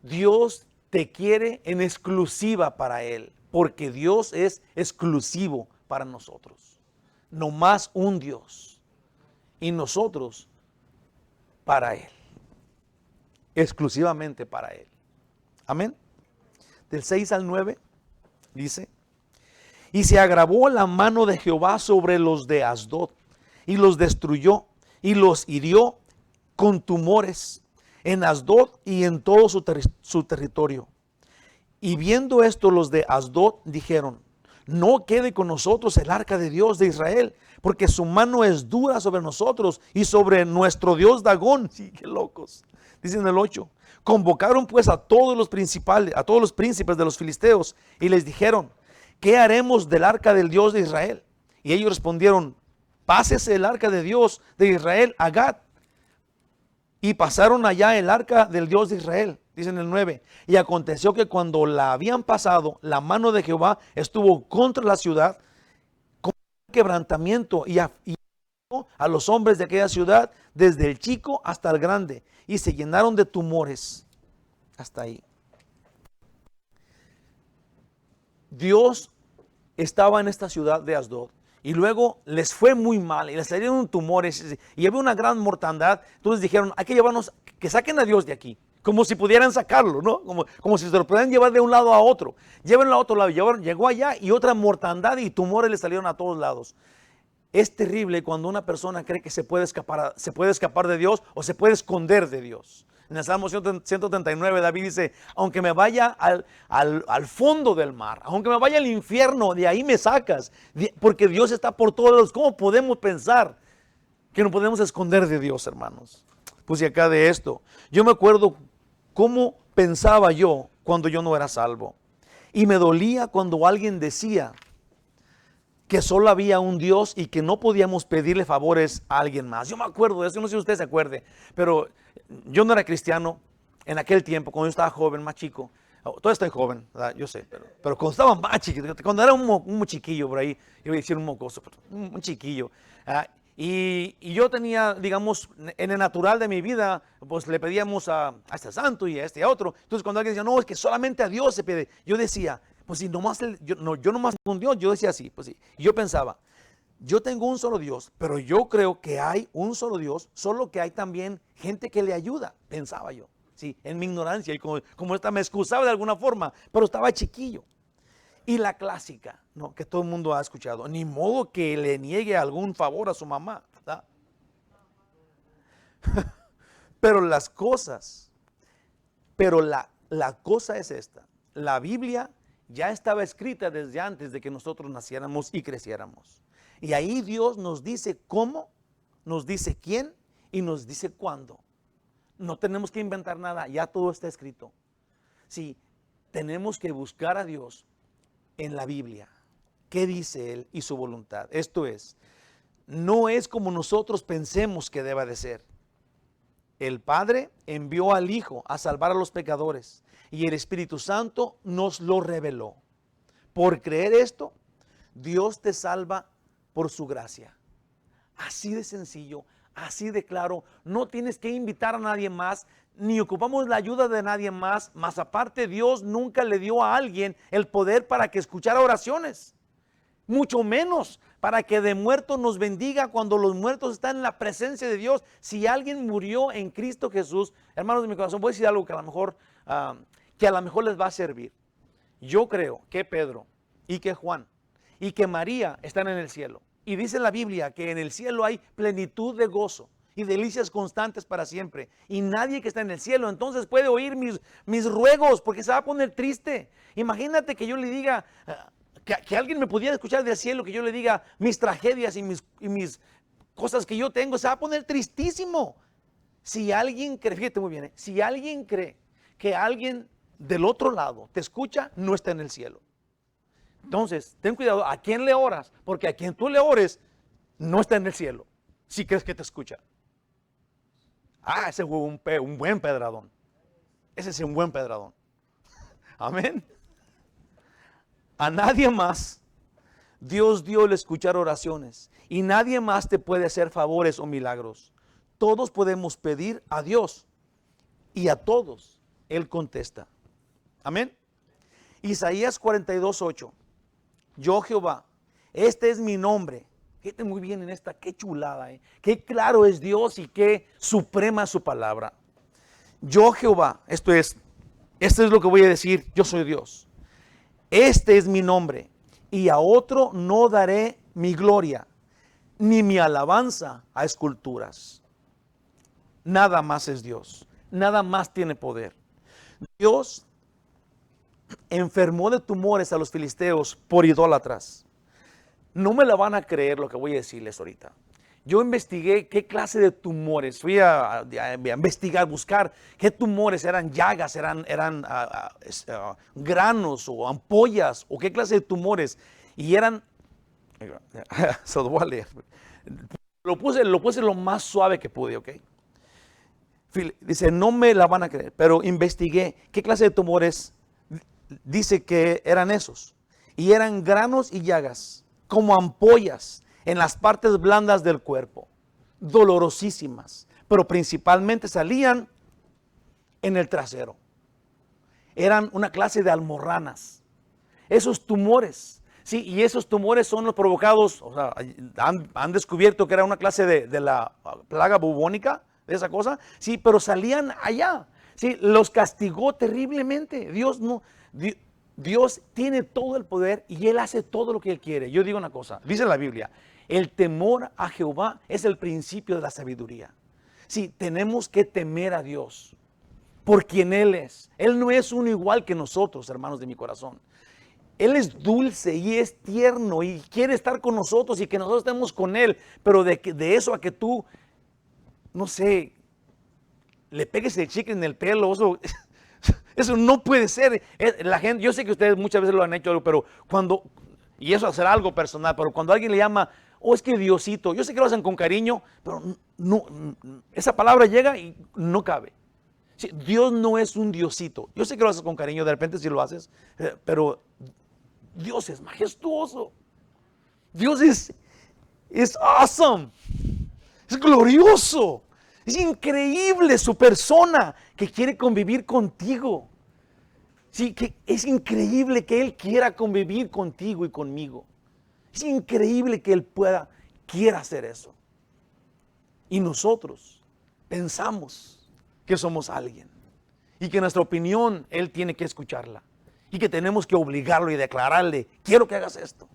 Dios te quiere en exclusiva para Él, porque Dios es exclusivo para nosotros. No más un Dios y nosotros para Él, exclusivamente para Él. Amén. del 6 al 9, dice: y se agravó la mano de Jehová sobre los de Asdod, y los destruyó, y los hirió con tumores en Asdod y en todo su territorio. Y viendo esto, los de Asdod dijeron: no quede con nosotros el arca de Dios de Israel, porque su mano es dura sobre nosotros y sobre nuestro Dios Dagón. Sí, qué locos. Dicen en el 8. Convocaron pues a todos los principales, a todos los príncipes de los filisteos, y les dijeron: ¿qué haremos del arca del Dios de Israel? Y ellos respondieron: pásese el arca de Dios de Israel a Gat. Y pasaron allá el arca del Dios de Israel. Dice en el 9. Y aconteció que cuando la habían pasado, la mano de Jehová estuvo contra la ciudad con quebrantamiento y a los hombres de aquella ciudad, desde el chico hasta el grande, y se llenaron de tumores. Hasta ahí. Dios estaba en esta ciudad de Asdod, y luego les fue muy mal y les salieron tumores y había una gran mortandad. Entonces dijeron: hay que llevarnos, que saquen a Dios de aquí, como si pudieran sacarlo, ¿no? Como si se lo pudieran llevar de un lado a otro. Llévenlo a otro lado. Llegó allá y otra mortandad y tumores le salieron a todos lados. Es terrible cuando una persona cree que se puede escapar de Dios o se puede esconder de Dios. En el Salmo 139 David dice: aunque me vaya al fondo del mar, aunque me vaya al infierno, de ahí me sacas, porque Dios está por todos lados. ¿Cómo podemos pensar que no podemos esconder de Dios, hermanos? Pues y acá de esto, yo me acuerdo cómo pensaba yo cuando yo no era salvo, y me dolía cuando alguien decía que solo había un Dios y que no podíamos pedirle favores a alguien más. Yo me acuerdo de eso, no sé si usted se acuerde, pero yo no era cristiano en aquel tiempo, cuando yo estaba joven, más chico. Todavía estoy joven, ¿verdad? Yo sé, pero cuando estaba más chiquito, cuando era un chiquillo por ahí, yo iba a decir un mocoso, un chiquillo. Y yo tenía, digamos, en el natural de mi vida, pues le pedíamos a este santo y a este a otro. Entonces cuando alguien decía: no, es que solamente a Dios se pide, yo decía: pues si nomás, yo nomás con Dios, yo decía así, pues sí. Y yo pensaba: yo tengo un solo Dios, pero yo creo que hay un solo Dios, solo que hay también gente que le ayuda, pensaba yo, sí, en mi ignorancia, y como esta me excusaba de alguna forma, pero estaba chiquillo. Y la clásica, ¿no?, que todo el mundo ha escuchado: ni modo que le niegue algún favor a su mamá, ¿verdad? Pero la cosa es esta: la Biblia ya estaba escrita desde antes de que nosotros naciéramos y creciéramos. Y ahí Dios nos dice cómo, nos dice quién y nos dice cuándo. No tenemos que inventar nada, ya todo está escrito. Sí, tenemos que buscar a Dios en la Biblia. ¿Qué dice Él y su voluntad? Esto es, no es como nosotros pensemos que deba de ser. El Padre envió al Hijo a salvar a los pecadores, y el Espíritu Santo nos lo reveló. Por creer esto, Dios te salva por su gracia. Así de sencillo, así de claro. No tienes que invitar a nadie más, ni ocupamos la ayuda de nadie más. Más aparte, Dios nunca le dio a alguien el poder para que escuchara oraciones, mucho menos para que de muerto nos bendiga cuando los muertos están en la presencia de Dios. Si alguien murió en Cristo Jesús, hermanos de mi corazón, voy a decir algo que a lo mejor les va a servir. Yo creo que Pedro y que Juan y que María están en el cielo. Y dice la Biblia que en el cielo hay plenitud de gozo y delicias constantes para siempre. Y nadie que está en el cielo entonces puede oír mis ruegos, porque se va a poner triste. Imagínate que yo le diga, que alguien me pudiera escuchar del cielo, que yo le diga mis tragedias y mis cosas que yo tengo. Se va a poner tristísimo. Si alguien cree, fíjate muy bien, si alguien cree que alguien del otro lado te escucha, no está en el cielo. Entonces, ten cuidado a quién le oras, porque a quien tú le ores no está en el cielo, si crees que te escucha. Ese fue un buen pedradón. Ese es un buen pedradón. Amén. A nadie más Dios dio el escuchar oraciones, y nadie más te puede hacer favores o milagros. Todos podemos pedir a Dios, y a todos Él contesta. Amén. Isaías 42:8. Yo, Jehová, este es mi nombre. Fíjate muy bien en esta, qué chulada, qué claro es Dios y qué suprema es su palabra. Yo, Jehová, esto es Esto es lo que voy a decir, yo soy Dios. Este es mi nombre, y a otro no daré mi gloria, ni mi alabanza a esculturas. Nada más es Dios, nada más tiene poder. Dios enfermó de tumores a los filisteos por idólatras. No me la van a creer lo que voy a decirles ahorita. Yo investigué qué clase de tumores, fui a investigar, buscar qué tumores eran, llagas, eran granos o ampollas o qué clase de tumores. Y eran, se lo voy a leer. Lo puse lo más suave que pude, ¿ok? Dice, no me la van a creer, pero investigué qué clase de tumores dice que eran esos. Y eran granos y llagas, como ampollas en las partes blandas del cuerpo, dolorosísimas, pero principalmente salían en el trasero. Eran una clase de almorranas. Esos tumores, sí, y esos tumores son los provocados, o sea, han descubierto que era una clase de la plaga bubónica, de esa cosa, sí, pero salían allá, sí, los castigó terriblemente. Dios tiene todo el poder y Él hace todo lo que Él quiere. Yo digo una cosa, dice la Biblia, el temor a Jehová es el principio de la sabiduría. Sí, tenemos que temer a Dios por quien Él es. Él no es uno igual que nosotros, hermanos de mi corazón. Él es dulce y es tierno y quiere estar con nosotros y que nosotros estemos con Él, pero de eso a que tú, no sé, le pegues el chicle en el pelo, eso no puede ser. La gente, yo sé que ustedes muchas veces lo han hecho, pero y eso será algo personal, pero cuando alguien le llama, es que Diosito, yo sé que lo hacen con cariño, pero no, esa palabra llega y no cabe. Sí, Dios no es un Diosito. Yo sé que lo haces con cariño, de repente sí lo haces, pero Dios es majestuoso. Dios es awesome. Es glorioso. Es increíble su persona que quiere convivir contigo. Sí, que es increíble que Él quiera convivir contigo y conmigo. Es increíble que Él quiera hacer eso. Y nosotros pensamos que somos alguien y que nuestra opinión Él tiene que escucharla y que tenemos que obligarlo y declararle, quiero que hagas esto.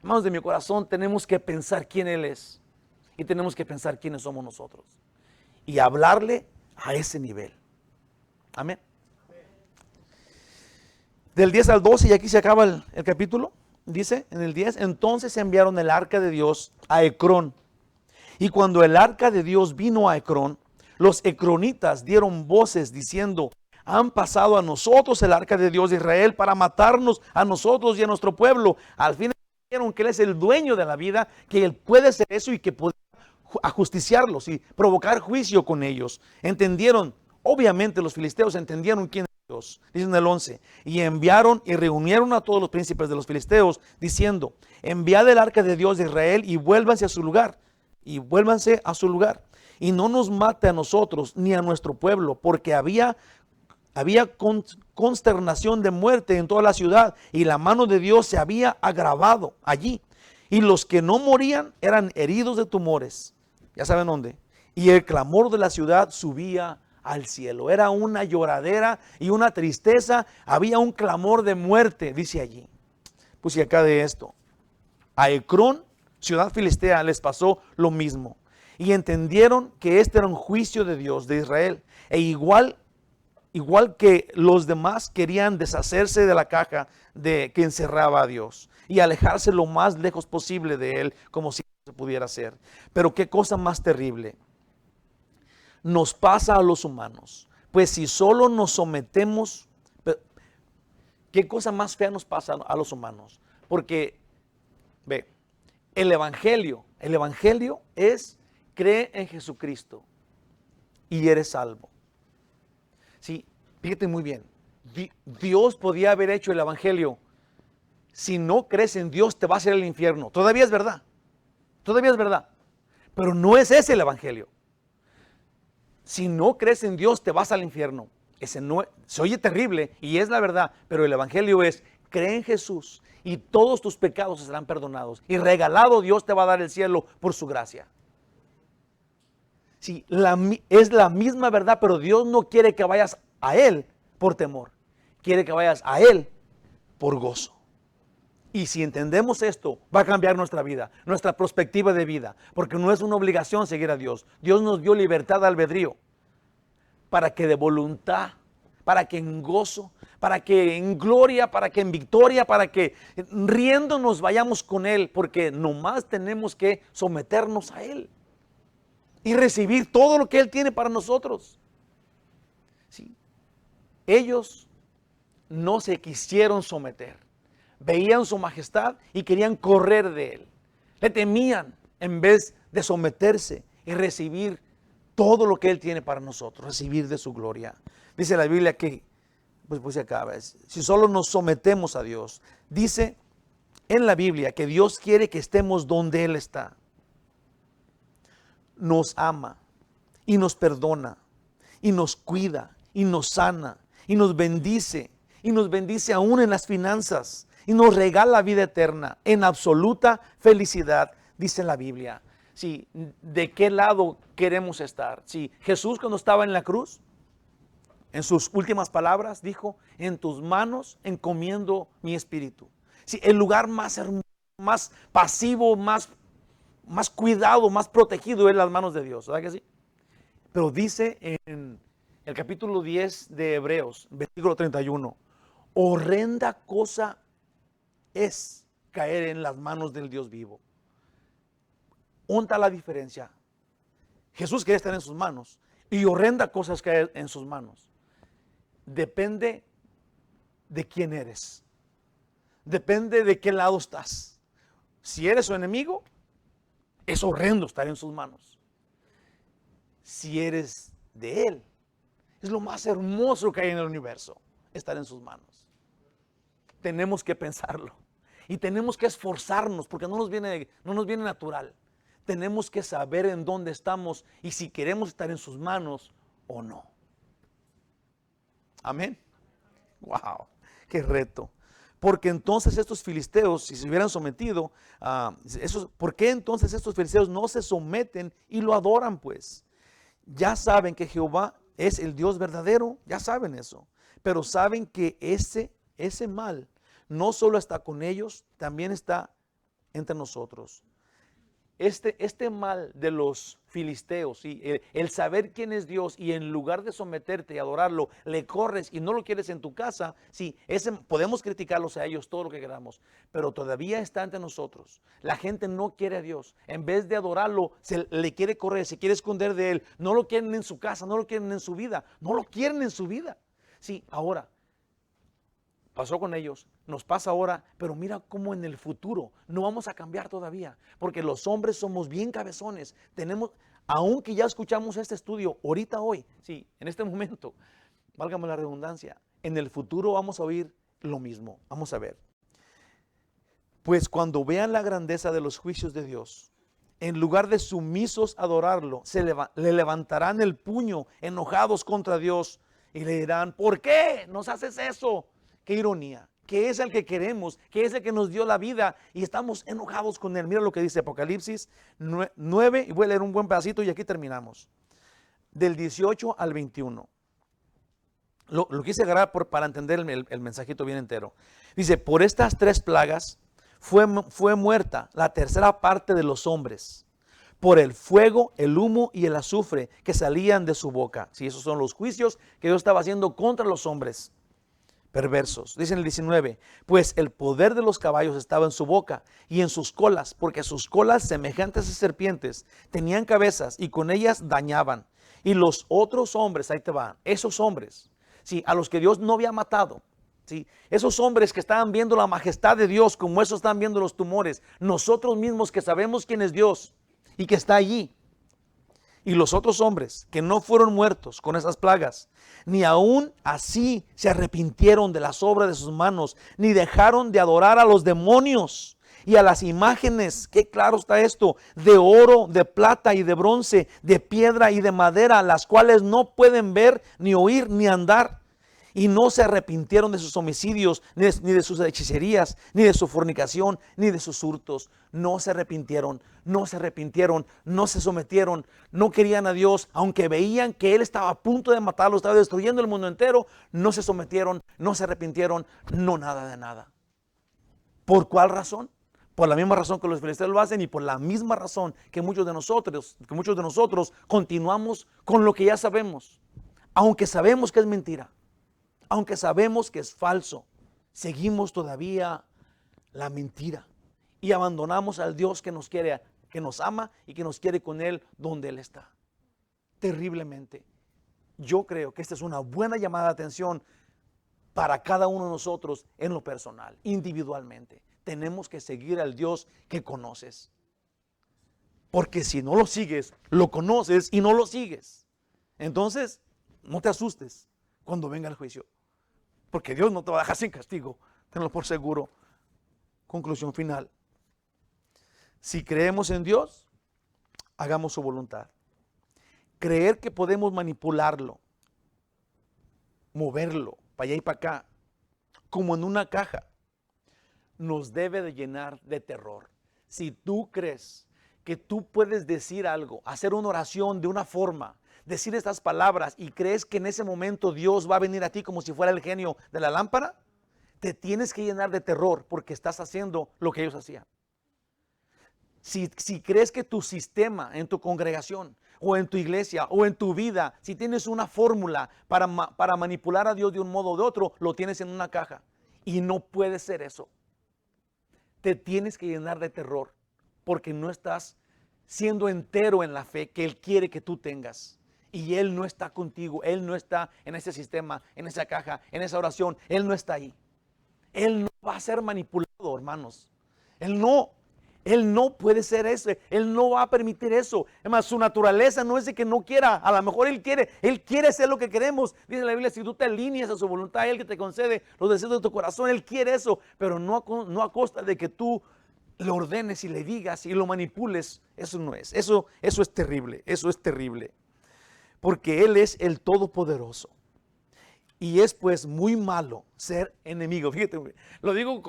Hermanos de mi corazón, tenemos que pensar quién Él es y tenemos que pensar quiénes somos nosotros y hablarle a ese nivel. Amén. Del 10 al 12, y aquí se acaba el capítulo, dice en el 10, entonces enviaron el arca de Dios a Ecrón. Y cuando el arca de Dios vino a Ecrón, los ecronitas dieron voces diciendo, han pasado a nosotros el arca de Dios de Israel para matarnos a nosotros y a nuestro pueblo. Al fin entendieron que Él es el dueño de la vida, que Él puede hacer eso y que puede ajusticiarlos y provocar juicio con ellos. Entendieron, obviamente los filisteos entendieron quién es Dios. Dice en el 11, y enviaron y reunieron a todos los príncipes de los filisteos, diciendo, enviad el arca de Dios de Israel y vuélvanse a su lugar. Y vuélvanse a su lugar. Y no nos mate a nosotros ni a nuestro pueblo, porque había consternación de muerte en toda la ciudad y la mano de Dios se había agravado allí. Y los que no morían eran heridos de tumores. Ya saben dónde. Y el clamor de la ciudad subía al cielo. Era una lloradera y una tristeza. Había un clamor de muerte, dice allí. Pues y acá de esto. A Ecrón, ciudad filistea, les pasó lo mismo. Y entendieron que este era un juicio de Dios, de Israel. E igual que los demás querían deshacerse de la caja que encerraba a Dios y alejarse lo más lejos posible de Él, como si se pudiera hacer. Pero qué cosa más terrible nos pasa a los humanos. Pues si solo nos sometemos, qué cosa más fea nos pasa a los humanos. Porque, ve, el evangelio es cree en Jesucristo y eres salvo. Sí, fíjate muy bien. Dios podía haber hecho el evangelio. Si no crees en Dios, te vas a ir al infierno. Todavía es verdad. Todavía es verdad. Pero no es ese el evangelio. Si no crees en Dios, te vas al infierno. Ese no, se oye terrible y es la verdad. Pero el evangelio es, cree en Jesús y todos tus pecados serán perdonados. Y regalado Dios te va a dar el cielo por su gracia. Sí, es la misma verdad, pero Dios no quiere que vayas a Él por temor. Quiere que vayas a Él por gozo. Y si entendemos esto, va a cambiar nuestra vida, nuestra perspectiva de vida, porque no es una obligación seguir a Dios. Dios nos dio libertad de albedrío para que de voluntad, para que en gozo, para que en gloria, para que en victoria, para que riendo nos vayamos con Él, porque nomás tenemos que someternos a Él y recibir todo lo que Él tiene para nosotros. ¿Sí? Ellos no se quisieron someter. Veían su majestad y querían correr de Él. Le temían en vez de someterse y recibir todo lo que Él tiene para nosotros, recibir de su gloria. Dice la Biblia que, pues se acaba, si solo nos sometemos a Dios. Dice en la Biblia que Dios quiere que estemos donde Él está. Nos ama y nos perdona y nos cuida y nos sana y nos bendice aún en las finanzas. Y nos regala vida eterna en absoluta felicidad, dice la Biblia. Sí, ¿de qué lado queremos estar? Sí, Jesús cuando estaba en la cruz, en sus últimas palabras dijo, en tus manos encomiendo mi espíritu. Sí, el lugar más hermoso, más pasivo, más cuidado, más protegido es las manos de Dios, ¿verdad que sí? Pero dice en el capítulo 10 de Hebreos, versículo 31, horrenda cosa es caer en las manos del Dios vivo. ¿Onta la diferencia? Jesús quiere estar en sus manos y horrenda cosa es caer en sus manos. Depende de quién eres. Depende de qué lado estás. Si eres su enemigo, es horrendo estar en sus manos. Si eres de Él, es lo más hermoso que hay en el universo, estar en sus manos. Tenemos que pensarlo y tenemos que esforzarnos porque no nos viene natural. Tenemos que saber en dónde estamos y si queremos estar en sus manos o no. Amén. Wow, qué reto. Porque entonces estos filisteos, si se hubieran sometido, ¿por qué entonces estos filisteos no se someten y lo adoran pues? Ya saben que Jehová es el Dios verdadero, ya saben eso, pero saben que ese mal no solo está con ellos, también está entre nosotros. Este mal de los filisteos, ¿sí? El saber quién es Dios y en lugar de someterte y adorarlo, le corres y no lo quieres en tu casa, sí, podemos criticarlos a ellos todo lo que queramos, pero todavía está entre nosotros. La gente no quiere a Dios. En vez de adorarlo, le quiere correr, se quiere esconder de Él. No lo quieren en su casa, no lo quieren en su vida, no lo quieren en su vida. Sí, ahora pasó con ellos, nos pasa ahora, pero mira cómo en el futuro no vamos a cambiar todavía, porque los hombres somos bien cabezones, aunque ya escuchamos este estudio ahorita hoy, sí, en este momento, válgame la redundancia, en el futuro vamos a oír lo mismo, vamos a ver. Pues cuando vean la grandeza de los juicios de Dios, en lugar de sumisos a adorarlo, le levantarán el puño enojados contra Dios y le dirán, ¿por qué nos haces eso? Qué ironía, que es el que queremos, que es el que nos dio la vida y estamos enojados con Él. Mira lo que dice Apocalipsis 9, y voy a leer un buen pedacito y aquí terminamos. Del 18 al 21. Lo quise agarrar para entender el mensajito bien entero. Dice, por estas 3 plagas fue muerta la tercera parte de los hombres, por el fuego, el humo y el azufre que salían de su boca. Sí, esos son los juicios que Dios estaba haciendo contra los hombres perversos. Dice en el 19, pues el poder de los caballos estaba en su boca y en sus colas, porque sus colas semejantes a serpientes tenían cabezas y con ellas dañaban. Y los otros hombres, ahí te van, esos hombres, sí, a los que Dios no había matado, sí, esos hombres que estaban viendo la majestad de Dios como esos están viendo los tumores, nosotros mismos que sabemos quién es Dios y que está allí. Y los otros hombres que no fueron muertos con esas plagas, ni aún así se arrepintieron de las obras de sus manos, ni dejaron de adorar a los demonios y a las imágenes, qué claro está esto, de oro, de plata y de bronce, de piedra y de madera, las cuales no pueden ver, ni oír, ni andar. Y no se arrepintieron de sus homicidios, ni de sus hechicerías, ni de su fornicación, ni de sus hurtos. No se arrepintieron, no se arrepintieron, no se sometieron, no querían a Dios, aunque veían que Él estaba a punto de matarlos, estaba destruyendo el mundo entero. No se sometieron, no se arrepintieron, no nada de nada. ¿Por cuál razón? Por la misma razón que los filisteos lo hacen y por la misma razón que muchos de nosotros continuamos con lo que ya sabemos. Aunque sabemos que es mentira, aunque sabemos que es falso, seguimos todavía la mentira y abandonamos al Dios que nos quiere, que nos ama y que nos quiere con Él donde Él está. Terriblemente. Yo creo que esta es una buena llamada de atención para cada uno de nosotros en lo personal, individualmente. Tenemos que seguir al Dios que conoces. Porque si no lo sigues, lo conoces y no lo sigues. Entonces, no te asustes cuando venga el juicio. Porque Dios no te va a dejar sin castigo. Tenlo por seguro. Conclusión final. Si creemos en Dios, hagamos su voluntad. Creer que podemos manipularlo, moverlo para allá y para acá, como en una caja, nos debe de llenar de terror. Si tú crees que tú puedes decir algo, hacer una oración de una forma, decir estas palabras y crees que en ese momento Dios va a venir a ti como si fuera el genio de la lámpara, te tienes que llenar de terror porque estás haciendo lo que ellos hacían. Si crees que tu sistema en tu congregación o en tu iglesia o en tu vida, si tienes una fórmula para manipular a Dios de un modo o de otro, lo tienes en una caja y no puede ser eso. Te tienes que llenar de terror porque no estás siendo entero en la fe que Él quiere que tú tengas. Y Él no está contigo, Él no está en ese sistema, en esa caja, en esa oración, Él no está ahí. Él no va a ser manipulado, hermanos. Él no puede ser eso, Él no va a permitir eso. Es más, su naturaleza no es de que no quiera, a lo mejor Él quiere hacer lo que queremos. Dice la Biblia, si tú te alineas a su voluntad, Él que te concede los deseos de tu corazón, Él quiere eso, pero no a costa de que tú le ordenes y le digas y lo manipules. Eso no es, eso es terrible, eso es terrible. Porque Él es el Todopoderoso. Y es pues muy malo ser enemigo. Fíjate, lo digo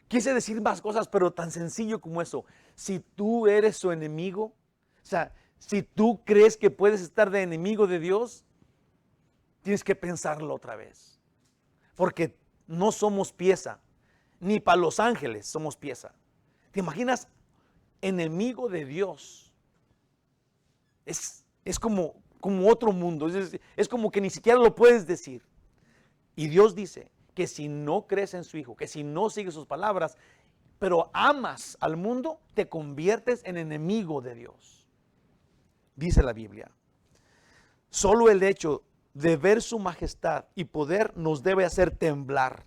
quise decir más cosas, pero tan sencillo como eso. Si tú eres su enemigo, o sea, si tú crees que puedes estar de enemigo de Dios, tienes que pensarlo otra vez. Porque no somos pieza, ni para los ángeles somos pieza. ¿Te imaginas? Enemigo de Dios. Es como otro mundo, es como que ni siquiera lo puedes decir. Y Dios dice que si no crees en su Hijo, que si no sigues sus palabras, pero amas al mundo, te conviertes en enemigo de Dios. Dice la Biblia. Solo el hecho de ver su majestad y poder nos debe hacer temblar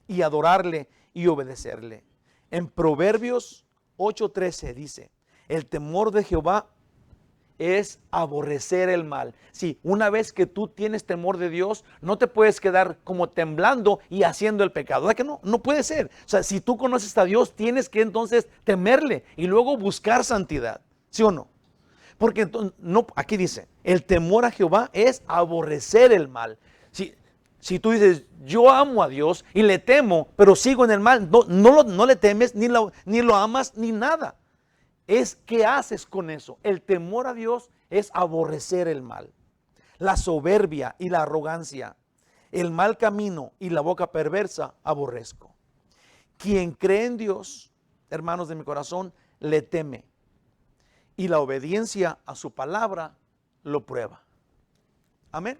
y adorarle y obedecerle. En Proverbios 8:13 dice, el temor de Jehová es aborrecer el mal. Sí, una vez que tú tienes temor de Dios, no te puedes quedar como temblando y haciendo el pecado. ¿Verdad que no? No puede ser. O sea, si tú conoces a Dios, tienes que entonces temerle y luego buscar santidad. ¿Sí o no? Porque entonces, no, aquí dice, el temor a Jehová es aborrecer el mal. Si tú dices, yo amo a Dios y le temo, pero sigo en el mal, no le temes, ni lo amas, ni nada. Es qué haces con eso. El temor a Dios es aborrecer el mal. La soberbia y la arrogancia, el mal camino y la boca perversa aborrezco. Quien cree en Dios, hermanos de mi corazón, le teme. Y la obediencia a su palabra lo prueba. Amén.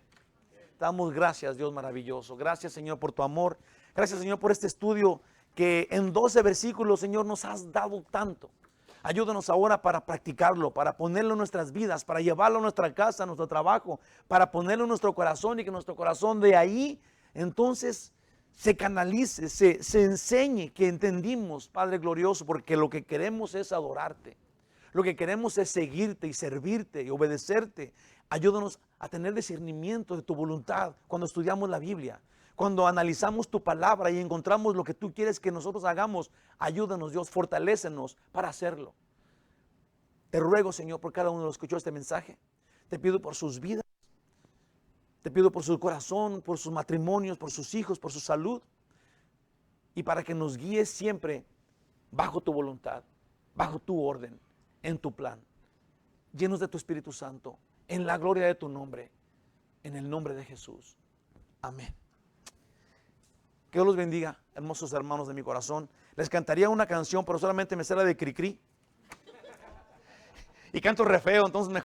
Damos gracias, Dios maravilloso. Gracias, Señor, por tu amor. Gracias, Señor, por este estudio que en 12 versículos, Señor, nos has dado tanto. Ayúdanos ahora para practicarlo, para ponerlo en nuestras vidas, para llevarlo a nuestra casa, a nuestro trabajo, para ponerlo en nuestro corazón y que nuestro corazón de ahí entonces se canalice, se enseñe que entendimos, Padre glorioso, porque lo que queremos es adorarte. Lo que queremos es seguirte y servirte y obedecerte. Ayúdanos a tener discernimiento de tu voluntad cuando estudiamos la Biblia. Cuando analizamos tu palabra y encontramos lo que tú quieres que nosotros hagamos, ayúdanos, Dios, fortalécenos para hacerlo. Te ruego, Señor, por cada uno de los que escuchó este mensaje. Te pido por sus vidas. Te pido por su corazón, por sus matrimonios, por sus hijos, por su salud. Y para que nos guíes siempre bajo tu voluntad, bajo tu orden, en tu plan. Llenos de tu Espíritu Santo, en la gloria de tu nombre, en el nombre de Jesús. Amén. Que Dios los bendiga, hermosos hermanos de mi corazón. Les cantaría una canción, pero solamente me sé la de Cricri. Y canto re feo, entonces